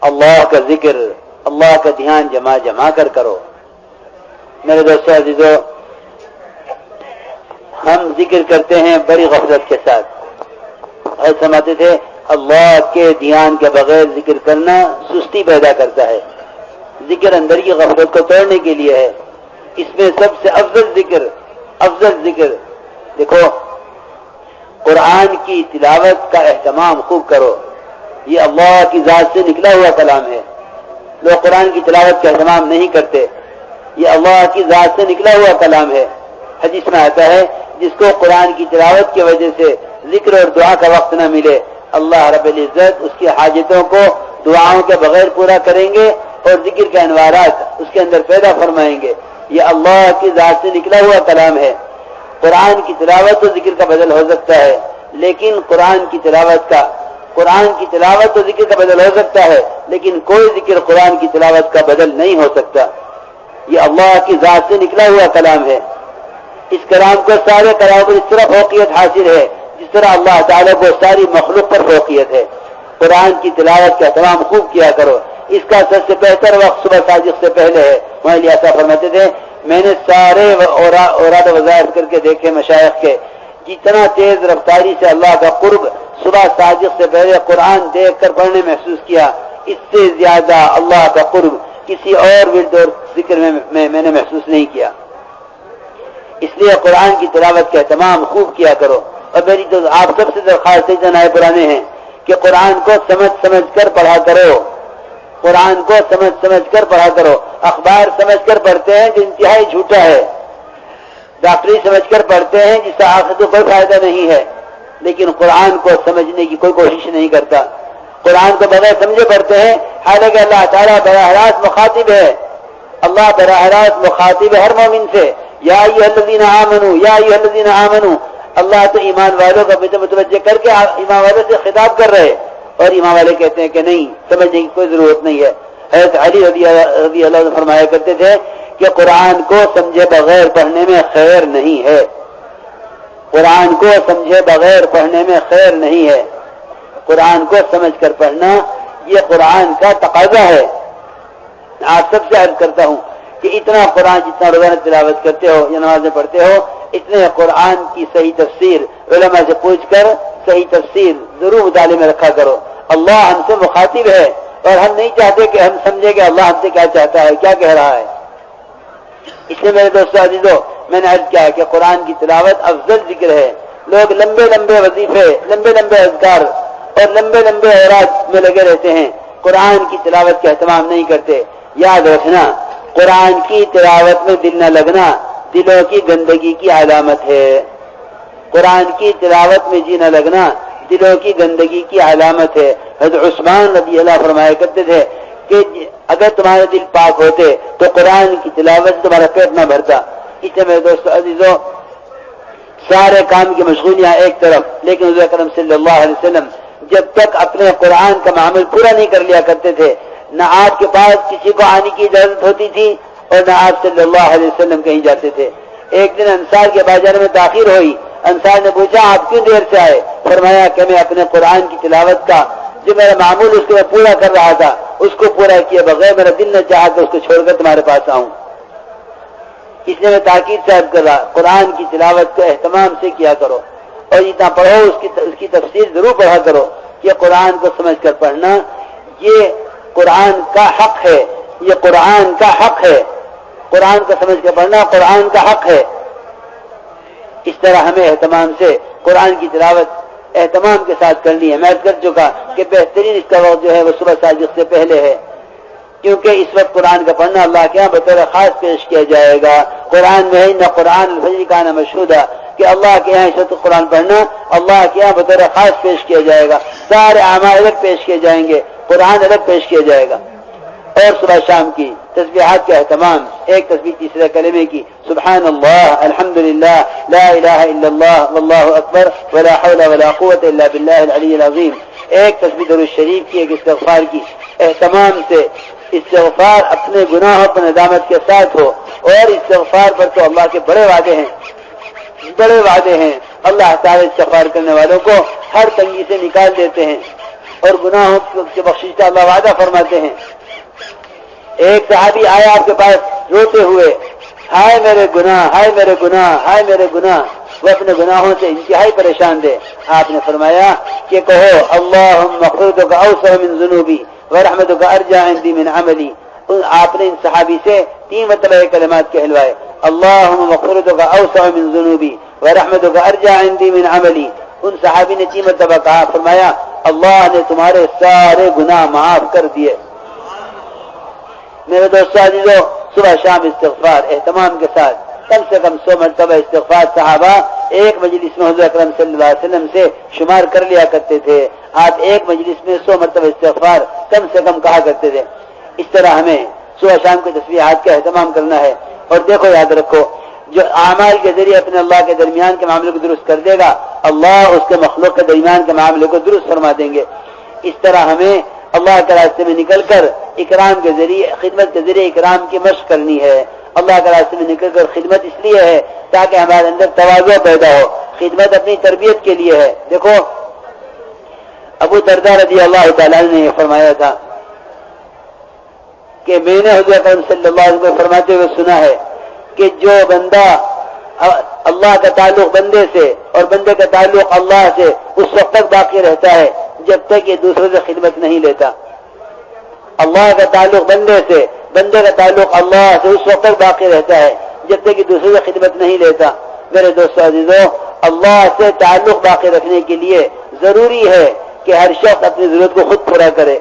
اللہ کا ذکر، اللہ کا دھیان جمع جمع کر کرو۔ میرے دوستو عزیزو، ہم ذکر کرتے ہیں بڑی غفلت کے ساتھ، اور سمجھتے تھے اللہ کے دھیان کے بغیر ذکر کرنا سستی پیدا کرتا ہے۔ ذکر اندر کی غفلت کو توڑنے کے لیے ہے۔ اس میں سب سے افضل ذکر دیکھو، قرآن کی تلاوت کا اہتمام خوب کرو۔ یہ اللہ کی ذات سے نکلا ہوا کلام ہے۔ لوگ قرآن کی تلاوت کا اہتمام نہیں کرتے، یہ اللہ کی ذات سے نکلا ہوا کلام ہے۔ حدیث میں آتا ہے جس کو قرآن کی تلاوت کی وجہ سے ذکر اور دعا کا وقت نہ ملے، اللہ رب العزت اس کی حاجتوں کو دعاؤں کے بغیر پورا کریں گے اور ذکر کے انوارات اس کے اندر پیدا فرمائیں گے۔ یہ اللہ کی ذات سے نکلا ہوا کلام ہے۔ قرآن کی تلاوت تو ذکر کا بدل ہو سکتا ہے، لیکن قرآن کی تلاوت تو ذکر کا بدل ہو سکتا ہے، لیکن کوئی ذکر قرآن کی تلاوت کا بدل نہیں ہو سکتا۔ یہ اللہ کی ذات سے نکلا ہوا کلام ہے۔ اس کلام کو سارے کلام پر اس طرح فوقیت حاصل ہے جس طرح اللہ تعالیٰ کو ساری مخلوق پر فوقیت ہے۔ قرآن کی تلاوت کا اہتمام خوب کیا کرو۔ اس کا سب سے بہتر وقت صبح صادق سے پہلے ہے۔ مولانا ایسا فرماتے تھے، میں نے سارے اوراد وظائف کر کے دیکھے مشائخ کے، جتنا تیز رفتاری سے اللہ کا قرب صبح صادق سے پہلے قرآن دیکھ کر پڑھنے محسوس کیا، اس سے زیادہ اللہ کا قرب کسی اور ورد اور ذکر میں نے محسوس نہیں کیا۔ اس لیے قرآن کی تلاوت کا اہتمام خوب کیا کرو۔ اور میری تو آپ سب سے درخواست ہے جناب پرانے ہیں کہ قرآن کو سمجھ کر پڑھا کرو۔ قرآن کو سمجھ کر پڑھا کرو۔ اخبار سمجھ کر پڑھتے ہیں جو انتہائی جھوٹا ہے، ڈاکٹری سمجھ کر پڑھتے ہیں جس سے آخر کو کوئی فائدہ نہیں ہے، لیکن قرآن کو سمجھنے کی کوئی کوشش نہیں کرتا۔ قرآن کو بغیر سمجھے پڑھتے ہیں، حالانکہ اللہ تعالیٰ براہ راست مخاطب ہے۔ اللہ براہ راست مخاطب ہے ہر مومن سے، یا ایھا الذین آمنوا۔ اللہ تو ایمان والوں کا متوجہ کر کے ایمان والوں سے خطاب کر رہے، اور ایمان والے کہتے ہیں کہ نہیں، سمجھنے کی کوئی ضرورت نہیں ہے۔ حضرت علی رضی اللہ عنہ فرمایا کرتے تھے کہ قرآن کو سمجھے بغیر پڑھنے میں خیر نہیں ہے۔ قرآن کو سمجھے بغیر پڑھنے میں خیر نہیں ہے۔ قرآن کو سمجھ کر پڑھنا یہ قرآن کا تقاضا ہے۔ آپ سب سے عرض کرتا ہوں کہ اتنا قرآن جتنا روزانہ تلاوت کرتے ہو یا نمازیں پڑھتے ہو، اتنے قرآن کی صحیح تفسیر علماء سے پوچھ کر صحیح تفسیر ضرور مطالعے میں رکھا کرو۔ اللہ ہم سے مخاطب ہے، اور ہم نہیں چاہتے کہ ہم سمجھے کہ اللہ ہم سے کیا چاہتا ہے، کیا کہہ رہا ہے۔ اس لیے میرے دوستو عزیزو، میں نے عرض کیا کہ قرآن کی تلاوت افضل ذکر ہے۔ لوگ لمبے وظیفے، لمبے اذکار اور لمبے اوراد میں لگے رہتے ہیں، قرآن کی تلاوت کا اہتمام نہیں کرتے۔ یاد رکھنا، قرآن کی تلاوت میں دل نہ لگنا دلوں کی گندگی کی علامت ہے۔ قرآن کی تلاوت میں جی نہ لگنا دلوں کی گندگی کی علامت ہے۔ حضرت عثمان رضی اللہ فرمایا کرتے تھے کہ اگر تمہارے دل پاک ہوتے تو قرآن کی تلاوت سے تمہارا پیٹ نہ بھرتا۔ اس لیے میرے دوستو عزیزو، سارے کام کی مشغولیاں ایک طرف، لیکن حضور اکرم صلی اللہ علیہ وسلم جب تک اپنے قرآن کا معامل پورا نہیں کر لیا کرتے تھے، نہ آپ کے پاس کسی کو آنے کی اجازت ہوتی تھی اور نہ آپ صلی اللہ علیہ وسلم کہیں جاتے تھے۔ ایک دن انصار کے بازار میں تاخیر ہوئی، انصار نے پوچھا آپ کیوں دیر سے آئے؟ فرمایا کہ میں اپنے قرآن کی تلاوت کا جو میرا معمول اس کو میں پورا کر رہا تھا، اس کو پورا کیے بغیر میرا دل نہ چاہا کہ اس کو چھوڑ کر تمہارے پاس آؤں۔ اس لیے میں تاکید سے عرض کر رہا، قرآن کی تلاوت کو اہتمام سے کیا کرو، اور جتنا پڑھو اس کی تفسیر ضرور پڑھا کرو۔ یہ قرآن کو سمجھ کر پڑھنا یہ قرآن کا حق ہے، یہ قرآن کا حق ہے۔ قرآن کو سمجھ کر پڑھنا قرآن کا حق ہے۔ اس طرح ہمیں اہتمام سے قرآن کی تلاوت اہتمام کے ساتھ کرنی ہے۔ میں عرض کر چکا کہ بہترین اس کا وقت جو ہے وہ صبح صادق سے پہلے ہے، کیونکہ اس وقت قرآن کا پڑھنا اللہ کے یہاں بطور خاص پیش کیا جائے گا۔ قرآن میں نہ قرآن الفجر کا نہ مشہودہ کہ اللہ کے یہاں اس وقت قرآن پڑھنا اللہ کے یہاں بطور خاص پیش کیا جائے گا۔ سارے اعمال الگ پیش کیے جائیں گے، قرآن الگ پیش کیا جائے گا۔ اور صبح شام کی تسبیحات کا اہتمام، ایک تسبیح تیسرے کلمے کی، سبحان اللہ، الحمدللہ، لا الہ الا اللہ، واللہ اکبر، ولا حول ولا قوت الا باللہ العلی العظیم، ایک تسبیح درود شریف کی، ایک استغفار کی، اہتمام سے استغفار اپنے گناہوں پر ندامت کے ساتھ ہو، اور استغفار پر تو اللہ کے بڑے وعدے ہیں، بڑے وعدے ہیں۔ اللہ تعالی استغفار کرنے والوں کو ہر تنگی سے نکال دیتے ہیں۔ اور گناہوں کی بخشش کا اللہ وعدہ فرماتے ہیں. ایک صحابی آیا آپ کے پاس روتے ہوئے، ہائے میرے گناہ، ہائے میرے گناہ، ہائے میرے گناہ. وہ اپنے گناہوں سے انتہائی پریشان تھے. آپ نے فرمایا کہ کہو اللہم مغفرتک اوسع من ذنوبی ورحمتک ارجع عندی من عملی. آپ نے ان صحابی سے 3 مرتبہ یہ کلمات کہلوائے، اللہم مغفرتک اوسع من ذنوبی ورحمتک ارجع عندی من عملی. ان صحابی نے 3 مرتبہ کہا، فرمایا اللہ نے تمہارے سارے گناہ معاف کر دیے. میرے دوستو عزیزو، صبح شام استغفار اہتمام کے ساتھ کم سے کم 100 مرتبہ استغفار صحابہ ایک مجلس میں حضور اکرم صلی اللہ علیہ وسلم سے شمار کر لیا کرتے تھے. آپ ایک مجلس میں 100 مرتبہ استغفار کم سے کم کہا کرتے تھے. اس طرح ہمیں صبح شام کے تسبیحات کا اہتمام کرنا ہے. اور دیکھو یاد رکھو، جو اعمال کے ذریعے اپنے اللہ کے درمیان کے معاملے کو درست کر دے گا، اللہ اس کے مخلوق کے درمیان کے معاملے کو درست فرما دیں گے. اس طرح ہمیں اللہ کے راستے میں نکل کر اکرام کے ذریعے، خدمت کے ذریعے اکرام کی مشق کرنی ہے. اللہ کے راستے میں نکل کر خدمت اس لیے ہے تاکہ ہمارے اندر تواضع پیدا ہو. خدمت اپنی تربیت کے لیے ہے. دیکھو ابو درداء رضی اللہ تعالیٰ نے یہ فرمایا تھا کہ میں نے حضور اکرم صلی اللہ علیہ وسلم کو فرماتے ہوئے سنا ہے کہ جو بندہ اللہ کا تعلق بندے سے اور بندے کا تعلق اللہ سے اس وقت تک باقی رہتا ہے جب تک یہ دوسرے سے خدمت نہیں لیتا. اللہ کا تعلق بندے سے، بندے کا تعلق اللہ سے اس وقت تک باقی رہتا ہے جب تک کہ دوسرے سے خدمت نہیں لیتا. میرے دوستو عزیزو، اللہ سے تعلق باقی رکھنے کے لیے ضروری ہے کہ ہر شخص اپنی ضرورت کو خود پورا کرے.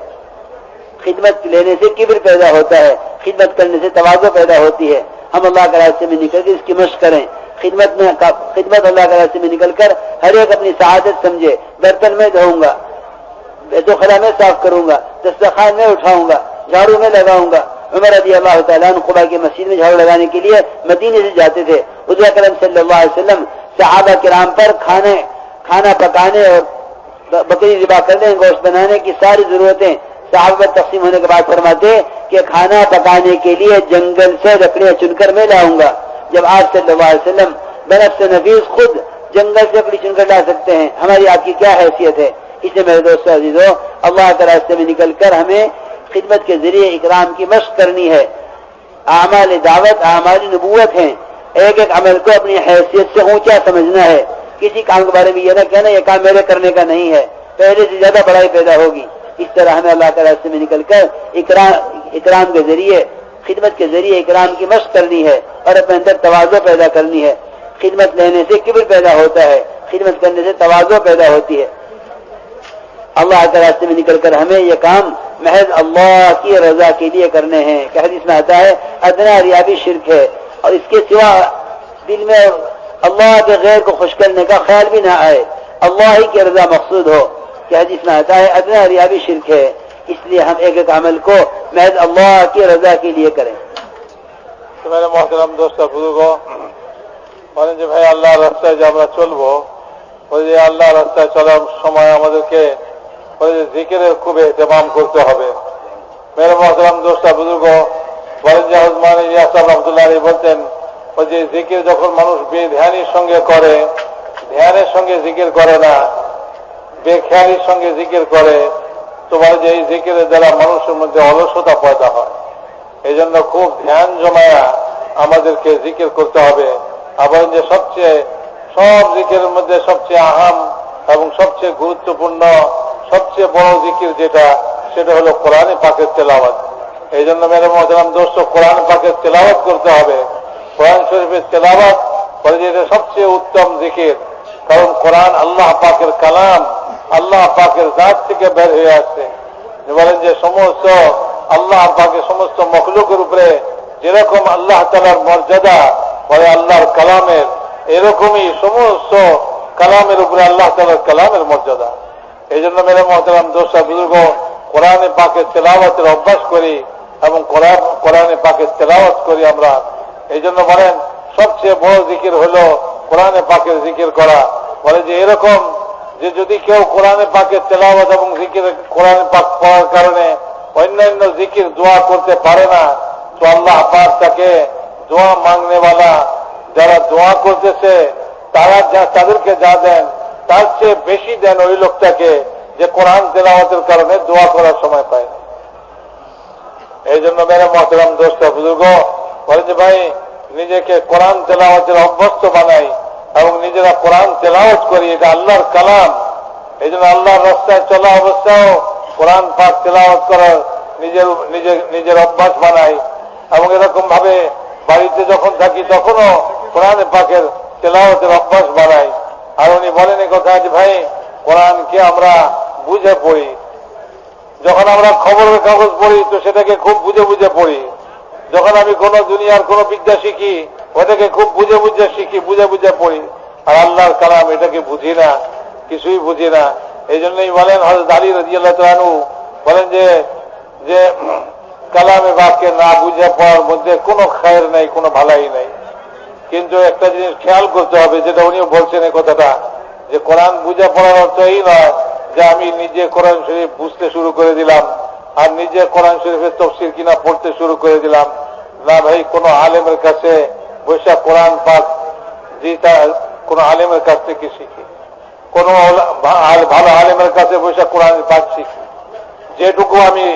خدمت لینے سے کبر پیدا ہوتا ہے، خدمت کرنے سے تواضع پیدا ہوتی ہے. ہم اللہ کے راستے میں نکل کر اس کی مشق کریں. خدمت اللہ کے راستے میں نکل کر ہر ایک اپنی سعادت سمجھے. برتن میں دھوؤں گا، تو خلا میں صاف کروں گا، دسترخوان میں اٹھاؤں گا، جھاڑو میں لگاؤں گا. عمر رضی اللہ تعالیٰ عنہ قباء کی مسجد میں جھاڑو لگانے کے لیے مدینے سے جاتے تھے. حضور اکرم صلی اللہ علیہ وسلم صحابہ کرام پر کھانا پکانے اور بکری ذبح کرنے، گوشت بنانے کی ساری ضرورتیں صحابہ پر تقسیم ہونے کے بعد فرماتے کہ کھانا پکانے کے لیے جنگل سے لکڑیاں چن کر میں لاؤں گا. جب آپ صلی اللہ علیہ وسلم بنفس نفیس خود جنگل سے لکڑی چن کر لا سکتے ہیں، ہماری آپ کی کیا حیثیت ہے؟ اس لیے میرے دوستو عزیزو، اللہ کے راستے میں نکل کر ہمیں خدمت کے ذریعے اکرام کی مشق کرنی ہے. اعمال دعوت اعمال نبوت ہیں. ایک ایک عمل کو اپنی حیثیت سے اونچا سمجھنا ہے. کسی کام کے بارے میں یہ نہ کہنا یہ کام میرے کرنے کا نہیں ہے، پہلے سے زیادہ بڑائی پیدا ہوگی. اس طرح ہمیں اللہ کے راستے میں نکل کر اکرام کے ذریعے، خدمت کے ذریعے اکرام کی مشق کرنی ہے اور اپنے اندر تواضع پیدا کرنی ہے. خدمت لینے سے کبر پیدا ہوتا ہے، خدمت کرنے سے تواضع پیدا ہوتی ہے. اللہ کے راستے میں نکل کر ہمیں یہ کام محض اللہ کی رضا کے لیے کرنے ہیں. کہ حدیث میں آتا ہے ادنا ریا بھی شرک ہے، اور اس کے سوا دل میں اللہ کے غیر کو خوش کرنے کا خیال بھی نہ آئے، اللہ ہی کی رضا مقصود ہو. کہ حدیث میں آتا ہے ادنا ریا بھی شرک ہے. اس لیے ہم ایک ایک عمل کو محض اللہ کی رضا کے لیے کریں. তো মেরে মহতরম দোস্ত বুজুর্গ বলেন যে ভাই আল্লাহর রাস্তায় যে আমরা চলবো, ওই যে আল্লাহর রাস্তায় চলার সময় আমাদেরকে ওই যে জিকিরের খুব এহতেমাম করতে হবে. মেরে মহতরম দোস্ত বুজুর্গ বলেন যে উসমান ইলিয়াস রহমতুল্লাহ আলাইহি বলতেন, ওই যে জিকির যখন মানুষ বেধ্যানির সঙ্গে করে, ধ্যানের সঙ্গে জিকির করে না, বেখেয়ালির সঙ্গে জিকির করে, তো বলে যে এই জিকিরের দ্বারা মানুষের মধ্যে অলসতা পয়দা হয়. এই জন্য খুব ধ্যান জমায়া আমাদেরকে জিকির করতে হবে. আবার যে সব জিকিরের মধ্যে সবচেয়ে আহাম এবং সবচেয়ে গুরুত্বপূর্ণ সবচেয়ে বড় জিকির যেটা, সেটা হলো কোরআনে পাকের তেলাওয়াত. এই জন্য মেরে মহতরম দোস্ত কোরআন পাকের তেলাওয়াত করতে হবে. কোরআন শরীফের তেলাওয়াত বলে যে এটা সবচেয়ে উত্তম জিকির, কারণ কোরআন আল্লাহ পাকের কালাম, আল্লাহ পাকের জাত থেকে বের হয়ে আসছে. বলেন যে সমস্ত আল্লাহ পাকের সমস্ত মখলুকের উপরে যেরকম আল্লাহ তাআলার মর্যাদা বলে আল্লাহর কালামের, এরকমই সমস্ত কালামের উপরে আল্লাহ তাআলার কালামের মর্যাদা. এই জন্য মেরে মহতরম দোস্ত বুজুর্গ কোরআনে পাকের তেলাওয়াতের অভ্যাস করি এবং কোরআনে পাকের তেলাওয়াত করি আমরা. এই জন্য বলেন সবচেয়ে বড় জিকির হলো কোরআনে পাকের জিকির করা. বলে যে এরকম যে যদি কেউ কোরআনে পাকের তেলাওয়াত এবং জিকির কোরআনে পাক পড়ার কারণে অন্যান্য জিকির দোয়া করতে পারে না, তো আল্লাহ পাক তাকে দোয়া মাংনেওয়ালা যারা দোয়া করতেছে তাদেরকে যা দেন তার চেয়ে বেশি দেন ওই লোকটাকে যে কোরআন তেলাওয়াতের কারণে দোয়া করার সময় পায় না। এই জন্য মেরে মহতরম দোস্ত বুজুর্গ বলে যে ভাই নিজেকে কোরআন তেলাওয়াতের অভ্যস্ত বানাই এবং নিজেরা কোরআন তেলাওয়াত করি, এটা আল্লাহর কালাম। এই জন্য আল্লাহর রাস্তায় চলা অবস্থাও কোরআন পাক তেলাওয়াত করার নিজের অভ্যাস বানাই এবং এরকম ভাবে বাড়িতে যখন থাকি তখনও কোরআন পাকের তেলাওয়াতের অভ্যাস বানাই। আর উনি বলেন এই কথা যে ভাই কোরআনকে আমরা বুঝে পড়ি, যখন আমরা খবরের কাগজ পড়ি তো সেটাকে খুব বুঝে বুঝে পড়ি, যখন আমি কোন দুনিয়ার কোন বিদ্যা শিখি ওটাকে খুব বুঝে বুঝে শিখি, বুঝে বুঝে পড়ি। আর আল্লাহর কালাম এটাকে বুঝি না, কিছুই বুঝি না। এই জন্যই বলেন হযরত আলী রাদিয়াল্লাহু তাআলা আনহু বলেন যে কালামে বাক্যে না বুঝে পড়ার মধ্যে কোনো খায়ের নাই, কোনো ভালাই নাই। কিন্তু একটা জিনিস খেয়াল করতে হবে, যেটা উনিও বলছেন এই কথাটা, যে কোরআন বুঝে পড়ার অর্থ এই নয় যে আমি নিজে কোরআন শরীফ বুঝতে শুরু করে দিলাম আর নিজে কোরআন শরীফের তাফসীর কিনা পড়তে শুরু করে দিলাম। না ভাই, কোন আলেমের কাছে বসে কোরআন পাক যেটা কোন আলেমের কাছ থেকে শিখি, কোন ভালো আলেমের কাছে বসে কোরআন পাক শিখি। যেটুকু আমি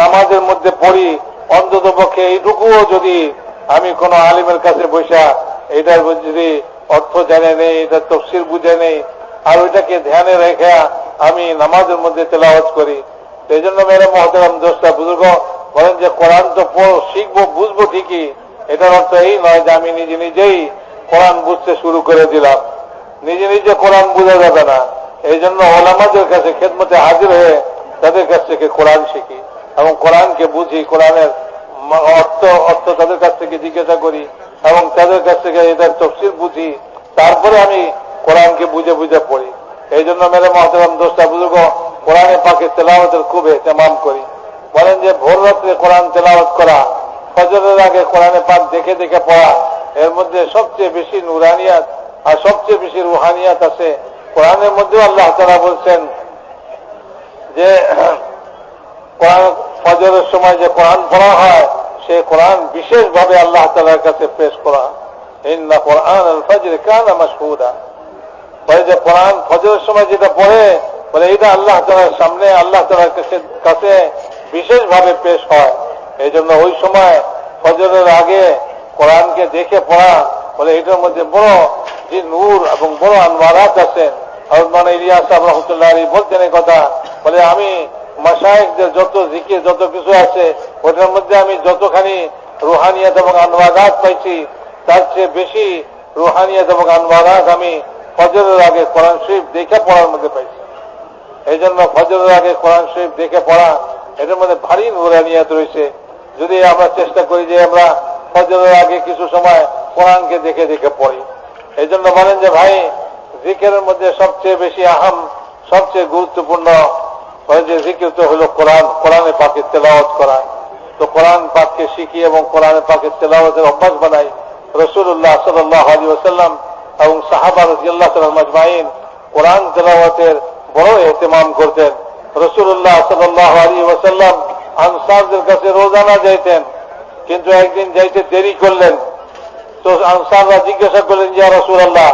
নামাজের মধ্যে পড়ি অন্তত পক্ষে এইটুকুও যদি আমি কোন আলিমের কাছে বসা এটার যদি অর্থ জেনে নেই, এটার তাফসীর বুঝে নেই আর ওইটাকে ধ্যানে রেখে আমি নামাজের মধ্যে তেলাওয়াত করি। এই জন্য মেরে মহতরম দোস্তা বুজুর্গ বলেন যে কোরআন তো শিখবো বুঝবো ঠিকই, এটার অর্থ এই নয় যে আমি নিজেই কোরআন বুঝতে শুরু করে দিলাম। নিজে কোরআন বোঝা যাবে না। এই জন্য ওলামাদের কাছে খেদমতে হাজির হয়ে তাদের কাছ থেকে কোরআন শিখি এবং কোরআনকে বুঝি, কোরআনের অর্থ তাদের কাছ থেকে জিজ্ঞাসা করি এবং তাদের কাছ থেকে এটার তাফসীর বুঝি, তারপরে আমি কোরআনকে বুঝে বুঝে পড়ি। এই জন্য মেরে মহতরম দোস্তা বুজুর্গ কোরআনে পাকে তেলাওয়াতের খুব এহতেমাম করি। বলেন যে ভোর রাত্রে কোরআন তেলাওয়াত করা, ফজরের আগে কোরআনে পাক দেখে দেখে পড়া, এর মধ্যে সবচেয়ে বেশি নুরানিয়াত আর সবচেয়ে বেশি রুহানিয়াত আছে। কোরআনের মধ্যেও আল্লাহ তাআলা বলছেন যে ফজরের সময় যে কোরআন পড়া হয় সে কোরআন বিশেষভাবে আল্লাহ তাআলার কাছে পেশ করা। ইন্না কোরআন আল ফজর কানা মাশহুদা, বলে যে কোরআন ফজরের সময় যেটা পড়ে বলে এটা আল্লাহ তাআলার সামনে আল্লাহ তাআলার কাছে বিশেষভাবে পেশ হয়। এই জন্য ওই সময় ফজরের আগে কোরআনকে দেখে পড়া বলে এটার মধ্যে বড় যে নূর এবং বড় আনওয়ারাত আছে। হযরত ইলিয়াস সাহেব রাহমাতুল্লাহ আলাইহি বলতেন এই কথা, বলে আমি মাশায়েখদের যত জিকির যত কিছু আছে ওটার মধ্যে আমি যতখানি রুহানিয়াত এবং আনওয়ারাত পাইছি তার চেয়ে বেশি রুহানিয়াত এবং আনওয়ারাত আমি ফজরের আগে কোরআন শরীফ দেখে পড়ার মধ্যে পাইছি। এই জন্য ফজরের আগে কোরআন শরীফ দেখে পড়া এটার মধ্যে ভারী নুরানিয়াত রয়েছে। যদি আমরা চেষ্টা করি যে আমরা ফজরের আগে কিছু সময় কোরআনকে দেখে দেখে পড়ি। এই জন্য বলেন যে ভাই জিকিরের মধ্যে সবচেয়ে বেশি আহম, সবচেয়ে গুরুত্বপূর্ণ যে জিকির তো হলো কোরআন, কোরআনে পাকের তেলাওয়াত করা। তো কোরআন পাককে শিখি এবং কোরআনে পাকের তেলাওয়াতের অভ্যাস বানাই। রাসূলুল্লাহ সাল্লাল্লাহু আলাইহি ওয়াসাল্লাম এবং সাহাবা রাদিয়াল্লাহু তাআলা আজমাইন কোরআন তেলাওয়াতের বড় ইহতিমাম করতেন। রাসূলুল্লাহ সাল্লাল্লাহু আলাইহি ওয়াসাল্লাম আনসারদের কাছে রোজানা যাইতেন, কিন্তু একদিন যাইতে দেরি করলেন। তো আনসাররা জিজ্ঞাসা করলেন, ইয়া রাসূলুল্লাহ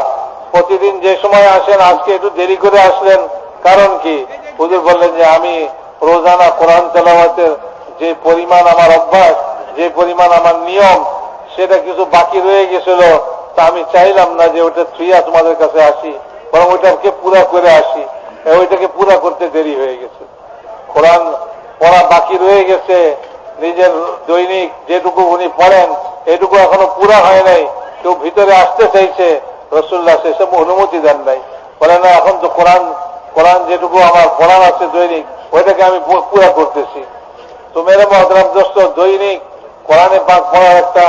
প্রতিদিন যে সময় আসেন আজকে একটু দেরি করে আসলেন, কারণ কি? হুজুর বললেন যে আমি রোজানা কোরআন তেলাওয়াতের যে পরিমাণ আমার অভ্যাস, যে পরিমাণ আমার নিয়ম, সেটা কিছু বাকি রয়ে গেছিল। তা আমি চাইলাম না যে ওটা থুইয়া তোমাদের কাছে আসি, বরং ওইটাকে পুরা করে আসি। ওইটাকে পুরা করতে দেরি হয়ে গেছে, কোরআন পড়া বাকি রয়ে গেছে। নিজের দৈনিক যেটুকু উনি পড়েন এটুকু এখনো পুরা হয় নাই। কেউ ভিতরে আসতে চাইছে, রাসূলুল্লাহ সেসব অনুমতি দেন নাই। বলে না, এখন তো কোরআন যেটুকু আমার পড়ার আছে দৈনিক ওইটাকে আমি পুরা করতেছি। তো মেরে মহতরম দোস্ত, দৈনিক কোরআনে পাক পড়ার একটা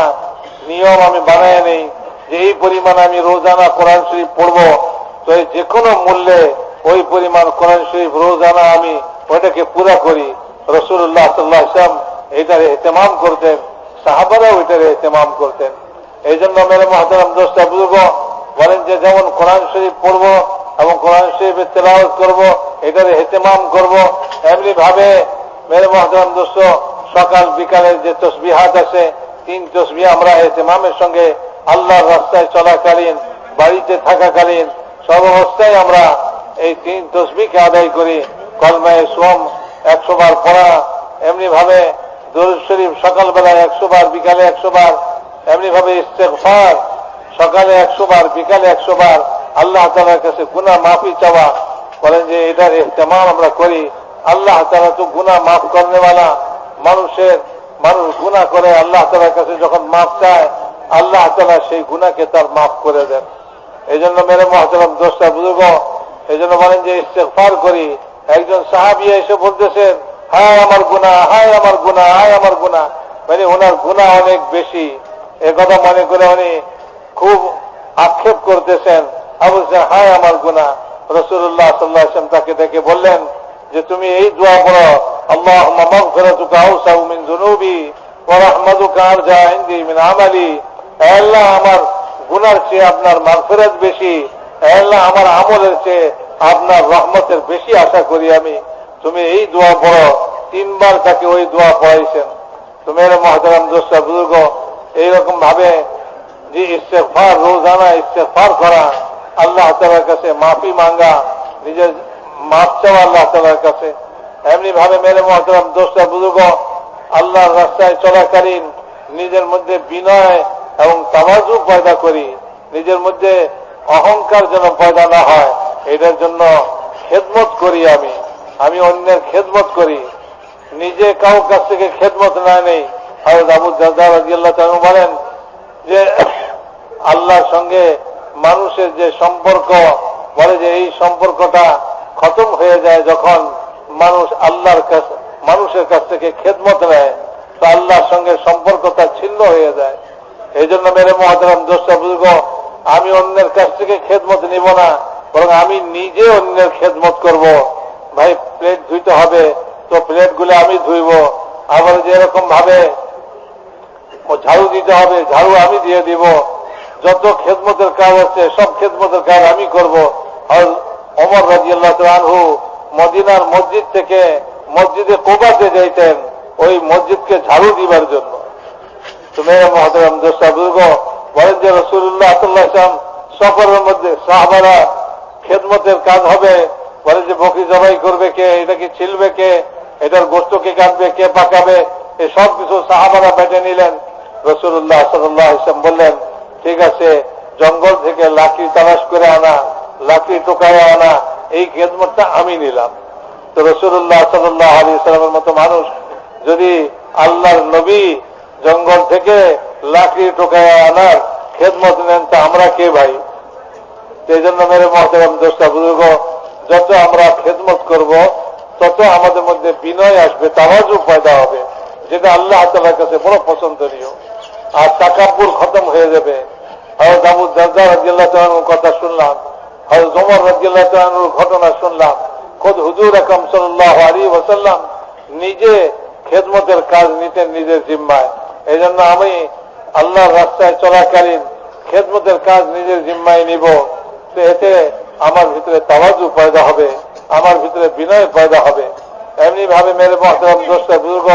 নিয়ম আমি বানায় নেই যে এই পরিমাণ আমি রোজানা কোরআন শরীফ পড়বো। তো যে কোনো মূল্যে ওই পরিমাণ কোরআন শরীফ রোজানা আমি ওইটাকে পুরা করি। রাসূলুল্লাহ সাল্লাল্লাহু আলাইহি ওয়াসাল্লাম এটার ইহতিমাম করতেন, সাহাবারাও এটার ইহতিমাম করতেন। এই জন্য মেরে মহতরম দোস্ত বুজুর্গ বলেন যে যেমন কোরআন শরীফ পড়বো এবং কোরআন শরীফের তেলাওয়াত করবো, এটার ইহতিমাম করবো, এমনি ভাবে মেরে মহতরম দোস্ত সকাল বিকালের যে তসবিহাত আছে 3 তসবিহ আমরা ইহতিমামের সঙ্গে আল্লাহর রাস্তায় চলাকালীন, বাড়িতে থাকাকালীন সব অবস্থায় আমরা এই 3 তসবিহকে আদায় করি। কলমায়ে সোম 100 বার পড়া, এমনি ভাবে দরুদ শরীফ সকালবেলায় 100 বার, বিকালে 100 বার, এমনি ভাবে ইস্তেগফার সকালে 100 বার, বিকালে 100 বার, আল্লাহ তাআলার কাছে গুনাহ মাফি চাওয়া। বলেন যে এটার ইহতেমাম আমরা করি। আল্লাহ তাআলা তো গুনাহ মাফ করনেওয়ালা। মানুষ গুনাহ করে আল্লাহ তাআলার কাছে যখন মাফ চায়, আল্লাহ তাআলা সেই গুনাহকে তার মাফ করে দেন। এই জন্য মেরে মহতরম দোস্ত বুজুর্গ, এই জন্য বলেন যে ইস্তেগফার করি। একজন সাহাবী এসে বলতেছেন, হায় আমার গুনাহ, হায় আমার গুনাহ, হায় আমার গুনাহ। মানে ওনার গুনাহ অনেক বেশি, এ কথা মনে করে উনি খুব আক্ষেপ করতেছেন। বলছেন হায় আমার গুনাহ। রাসূলুল্লাহ সাল্লাল্লাহু আলাইহি ওয়াসাল্লাম তাকে দেখে বললেন যে তুমি এই দোয়া পড়ো, আল্লাহুম্মা মাগফিরাতুকা আওসাউ মিন যুনুবি ওয়া রাহমাতুকা আরজা ইনদি মিন আমালি। হে আল্লাহ, আমার গুনার চেয়ে আপনার মাগফিরাত বেশি, হে আল্লাহ আমার আমলের চেয়ে আপনার রহমতের বেশি আশা করি আমি। তুমি এই দোয়া পড়ো। 3 বার তাকে ওই দোয়া পড়াইছেন। তুমি মহতরম দোস্ত বুজুর্গ, এইরকম ভাবে যে ইস্তেগফার, রোজানা ইস্তেগফার করা, আল্লাহ তাআলার কাছে মাফি মাঙ্গা, নিজের মাফ চাওয়া আল্লাহ তাআলার কাছে। এমনি ভাবে মেরে মহতরম দোস্ত বুজুর্গ, আল্লাহর রাস্তায় চলাকালীন নিজের মধ্যে বিনয় এবং তাওয়াজু পয়দা করি। নিজের মধ্যে অহংকার যেন পয়দা না হয়, এটার জন্য খেদমত করি। আমি অন্যের খেদমত করি, নিজে কারোর কাছ থেকে খেদমত না নেই। হযরত আবু দারদা রাদিয়াল্লাহু তাআলা বলেন যে আল্লাহর সঙ্গে মানুষের যে সম্পর্ক, বলে যে এই সম্পর্কটা খতম হয়ে যায় যখন মানুষের কাছ থেকে খেদমত নেয়, তো আল্লাহর সঙ্গে সম্পর্কটা ছিন্ন হয়ে যায়। এই জন্য মেরে মহতরম দোস্ত বুজুর্গ, আমি অন্যের কাছ থেকে খেদমত নিব না, বরং আমি নিজে অন্যের খেদমত করব। ভাই প্লেট ধুইতে হবে, তো প্লেটগুলো আমি ধুইব। আবার যেরকম ভাবে ঝাড়ু দিতে হবে, ঝাড়ু আমি দিয়ে দিব। যত খেদমতের কাজ আছে সব খেদমতের কাজ আমি করব। আর ওমর রাদিয়াল্লাহু তাআলা আনহু মদিনার মসজিদ থেকে মসজিদে কুবাতে যাইতেন ওই মসজিদকে ঝাড়ু দিবার জন্য। তুমি মহতরম দোস্ত বুজুর্গ, বলেন যে রাসূলুল্লাহ সাল্লাল্লাহু আলাইহি ওয়াসাল্লাম সফরের মধ্যে সাহাবারা খেদমতের কাজ হবে, বলে যে বকরি জবাই করবে কে, এটাকে ছিলবে কে, এটার গোশতকে কাটবে কে, পাকাবে, এই সব কিছু সাহাবারা বেটে নিলেন। রাসূলুল্লাহ সাল্লাল্লাহু আলাইহি ওয়াসাল্লাম বললেন, ঠিক আছে, জঙ্গল থেকে লাকড়ি তালাশ করে আনা, লাকড়ি টোকায় আনা, এই খেদমতটা আমি নিলাম। তো রাসূলুল্লাহ সাল্লাল্লাহু আলাইহি ওয়াসাল্লামের মতো মানুষ যদি আল্লাহর নবী জঙ্গল থেকে লাকড়ি টোকায় আনার খেদমত নেন, তা আমরা কে ভাই? এই জন্য মেরে মহতরম দোস্ত বুজুর্গ, যত আমরা খেদমত করব তত আমাদের মধ্যে বিনয় আসবে, তাওয়াজু পয়দা হবে, যেটা আল্লাহ তাআলার কাছে বড় পছন্দনীয়। আর তাকাব্বুর খতম হয়ে যাবে। হযরত আবু দারদা রাদিয়াল্লাহু তাআলার কথা শুনলাম, হযরত ওমর রাদিয়াল্লাহু তাআলার ঘটনা শুনলাম। খোদ হুজুর আকরাম সাল্লাল্লাহু আলাইহি ওয়াসাল্লাম নিজে খেদমতের কাজ নিতেন নিজের জিম্মায়। এই জন্য আমি আল্লাহর রাস্তায় চলাকালীন খেদমতের কাজ নিজের জিম্মায় নিব। তো এতে আমার ভিতরে তাওয়াজু পয়দা হবে, আমার ভিতরে বিনয় পয়দা হবে। এমনি ভাবে মেরে মহতরম দোস্ত বুজুর্গ,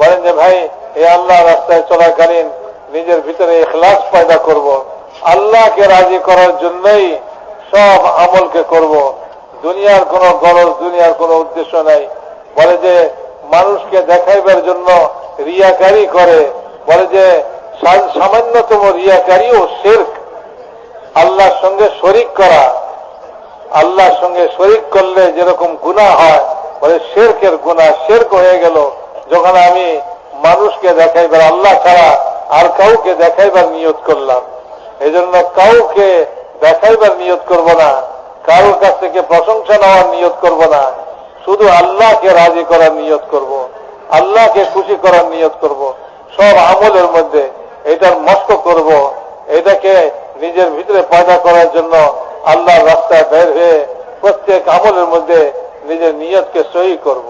বলেন যে ভাই এই আল্লাহ রাস্তায় চলাকালীন নিজের ভিতরে ইখলাস পয়দা করব, আল্লাহকে রাজি করার জন্যই সব আমলকে করব। দুনিয়ার কোনো গরজ, দুনিয়ার কোনো উদ্দেশ্য নাই। বলে যে মানুষকে দেখাইবার জন্য রিয়াকারি করে, বলে যে সামান্যতম রিয়াকারিও শিরক। আল্লাহর সঙ্গে শরীক করা, আল্লাহর সঙ্গে শরীক করলে যেরকম গুনাহ হয়, বলে শিরকের গুনাহ শিরক হয়ে গেল যখন আমি মানুষকে দেখাইবার, আল্লাহ ছাড়া আর কাউকে দেখাইবার নিয়ত করলাম। এই জন্য কাউকে দেখাইবার নিয়ত করব না, কারোর কাছ থেকে প্রশংসা নেওয়ার নিয়ত করব না, শুধু আল্লাহকে রাজি করার নিয়ত করব, আল্লাহকে খুশি করার নিয়ত করব। সব আমলের মধ্যে এটার মস্ত করব, এটাকে নিজের ভিতরে পয়দা করার জন্য আল্লাহর রাস্তায় বের হয়ে প্রত্যেক আমলের মধ্যে নিজের নিয়তকে সহি করব।